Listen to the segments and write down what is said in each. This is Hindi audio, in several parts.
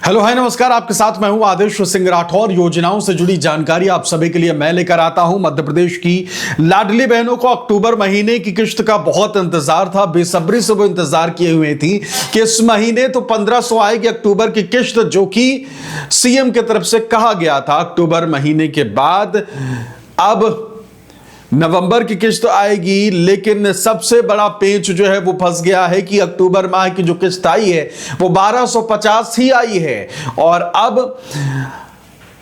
हेलो हाय नमस्कार, आपके साथ मैं हूं आदेश सिंह राठौर। योजनाओं से जुड़ी जानकारी आप सभी के लिए मैं लेकर आता हूं। मध्य प्रदेश की लाडली बहनों को अक्टूबर महीने की किश्त का बहुत इंतजार था, बेसब्री से वो इंतजार किए हुए थी कि इस महीने तो 1500 आएगी अक्टूबर की किश्त, जो कि सीएम की तरफ से कहा गया था। अक्टूबर महीने के बाद अब नवंबर की किस्त आएगी, लेकिन सबसे बड़ा पेंच जो है वो फंस गया है कि अक्टूबर माह की जो किस्त आई है वो 1250 ही आई है। और अब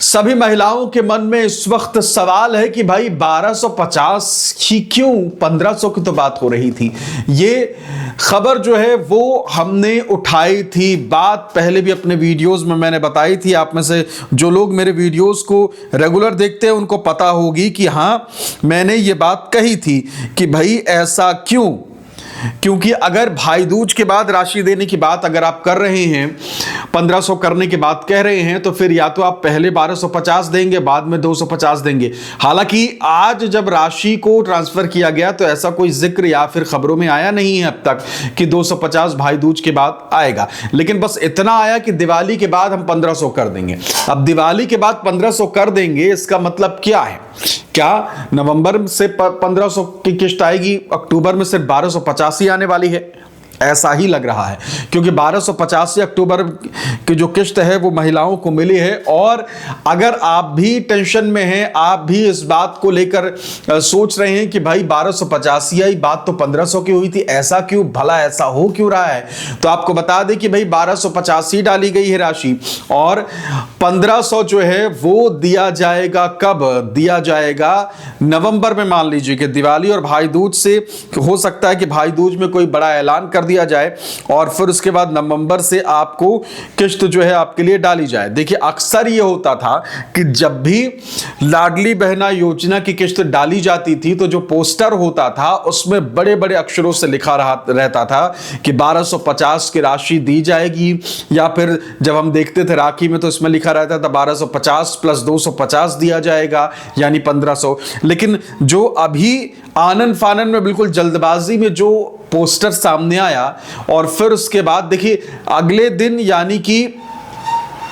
सभी महिलाओं के मन में इस वक्त सवाल है कि भाई 1250 ही क्यों, 1500 की तो बात हो रही थी। ये खबर जो है वो हमने उठाई थी, बात पहले भी अपने वीडियोस में मैंने बताई थी। आप में से जो लोग मेरे वीडियोस को रेगुलर देखते हैं उनको पता होगी कि हाँ, मैंने ये बात कही थी कि भाई ऐसा क्यों, क्योंकि अगर भाई दूज के बाद राशि देने की बात अगर आप कर रहे हैं, 1500 करने की बात कह रहे हैं, तो फिर या तो आप पहले 1250 देंगे, बाद में 250 देंगे। हालांकि आज जब राशि को ट्रांसफर किया गया तो ऐसा कोई जिक्र या फिर खबरों में आया नहीं है अब तक कि 250 भाई दूज के बाद आएगा, लेकिन बस इतना आया कि दिवाली के बाद हम 1500 कर देंगे। अब दिवाली के बाद 1500 कर देंगे, इसका मतलब क्या है? क्या नवंबर से 1500 की किस्त आएगी, अक्टूबर में सिर्फ 1250 ही आने वाली है? ऐसा ही लग रहा है, क्योंकि 1250 से अक्टूबर की जो किस्त है वो महिलाओं को मिली है। और अगर आप भी टेंशन में हैं, आप भी इस बात को लेकर सोच रहे हैं कि भाई 1250 ही आई, बात तो 1500 की हुई थी, ऐसा क्यों, भला ऐसा हो क्यों रहा है? तो आपको बता दें कि भाई 1250 ही डाली गई है राशि, और 1500 जो है वो दिया जाएगा कब? दिया जाएगा नवंबर में। मान लीजिए कि दिवाली और भाई दूज से हो सकता है कि भाई दूज में कोई बड़ा ऐलान कर दिया जाए और फिर उसके बाद नवंबर से आपको किस्त जो है आपके लिए डाली जाए। देखिए, अक्सर ये होता था कि जब भी लाडली बहना योजना की किस्त डाली जाती थी तो जो पोस्टर होता था उसमें बड़े बड़े अक्षरों से लिखा रहता था कि 1250 की राशि दी जाएगी, या फिर जब हम देखते थे राखी में तो इसमें लिखा रहता था 1250 प्लस 250 दिया जाएगा, यानी 1500। लेकिन जो अभी आनन फानन में बिल्कुल जल्दबाजी में जो पोस्टर सामने आया, और फिर उसके बाद देखिए अगले दिन यानी कि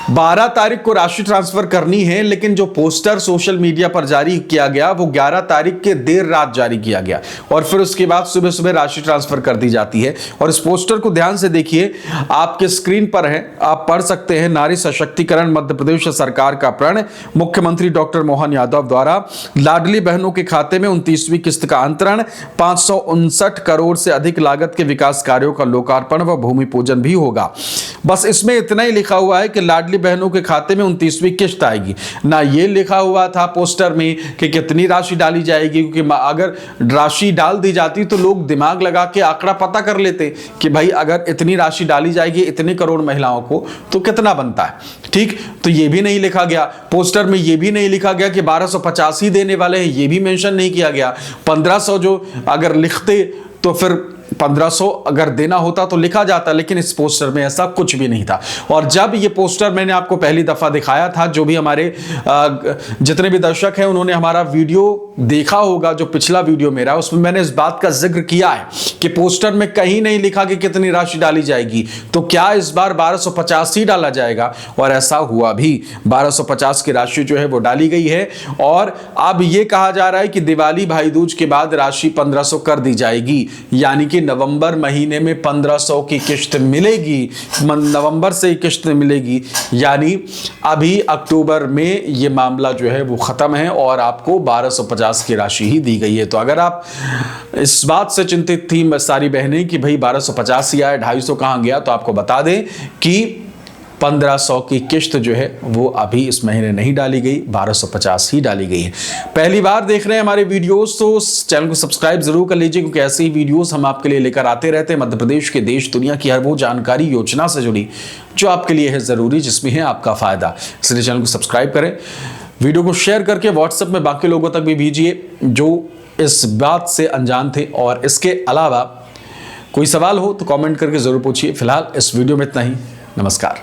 12 तारीख को राशि ट्रांसफर करनी है, लेकिन जो पोस्टर सोशल मीडिया पर जारी किया गया वो 11 तारीख के देर रात जारी किया गया, और फिर उसके बाद सुबह सुबह राशि ट्रांसफर कर दी जाती है। और इस पोस्टर को ध्यान से देखिए, आपके स्क्रीन पर है, आप पढ़ सकते हैं। नारी सशक्तिकरण मध्य प्रदेश सरकार का प्रण, मुख्यमंत्री डॉक्टर मोहन यादव द्वारा लाडली बहनों के खाते में 29वीं किस्त का अंतरण, 559 करोड़ से अधिक लागत के विकास कार्यों का लोकार्पण व भूमि पूजन भी होगा। बस इसमें इतना ही लिखा हुआ है कि लाडली बहनों के खाते में 29वीं किस्त आएगी, ना ये लिखा हुआ था पोस्टर में कि कितनी राशि डाली जाएगी, क्योंकि अगर राशि डाल दी जाती तो लोग दिमाग लगा के आंकड़ा पता कर लेते कि भाई अगर इतनी राशि डाली जाएगी इतने करोड़ महिलाओं को तो कितना बनता है। ठीक, तो ये भी नहीं लिखा गया पोस्टर में, ये भी नहीं लिखा गया कि 1250 ही देने वाले हैं, ये भी मेंशन नहीं किया गया। 1500 जो अगर लिखते तो फिर 1500 अगर देना होता तो लिखा जाता, लेकिन इस पोस्टर में ऐसा कुछ भी नहीं था। और जब ये पोस्टर मैंने आपको पहली दफा दिखाया था, जो भी हमारे जितने भी दर्शक हैं उन्होंने हमारा वीडियो देखा होगा, जो पिछला वीडियो मेरा, उसमें मैंने इस बात का जिक्र किया है कि पोस्टर में कहीं नहीं लिखा कि कितनी राशि डाली जाएगी, तो क्या इस बार 1250 ही डाला जाएगा? और ऐसा हुआ भी, 1250 की राशि जो है वो डाली गई है। और अब ये कहा जा रहा है कि दिवाली भाई दूज के बाद राशि 1500 कर दी जाएगी, यानी कि नवंबर महीने में 1500 की किस्त मिलेगी, नवंबर से किस्त मिलेगी, यानी अभी अक्टूबर में ये मामला जो है वो खत्म है और आपको 1250 की राशि ही दी गई है। तो अगर आप इस बात से चिंतित थी सारी बहनें कि भाई 1250 ही आया, 250 कहां गया, तो आपको बता दें कि 1500 की किस्त जो है वो अभी इस महीने नहीं डाली गई, 1250 ही डाली गई है। पहली बार देख रहे हैं हमारे वीडियोस तो चैनल को सब्सक्राइब जरूर कर लीजिए, क्योंकि ऐसे ही वीडियोस हम आपके लिए लेकर आते रहते हैं। मध्य प्रदेश के देश दुनिया की हर वो जानकारी योजना से जुड़ी जो आपके लिए है जरूरी, जिसमें है आपका फायदा, इसलिए चैनल को सब्सक्राइब करें। वीडियो को शेयर करके व्हाट्सएप में बाकी लोगों तक भी भेजिए जो इस बात से अनजान थे। और इसके अलावा कोई सवाल हो तो कमेंट करके जरूर पूछिए। फिलहाल इस वीडियो में इतना ही। नमस्कार।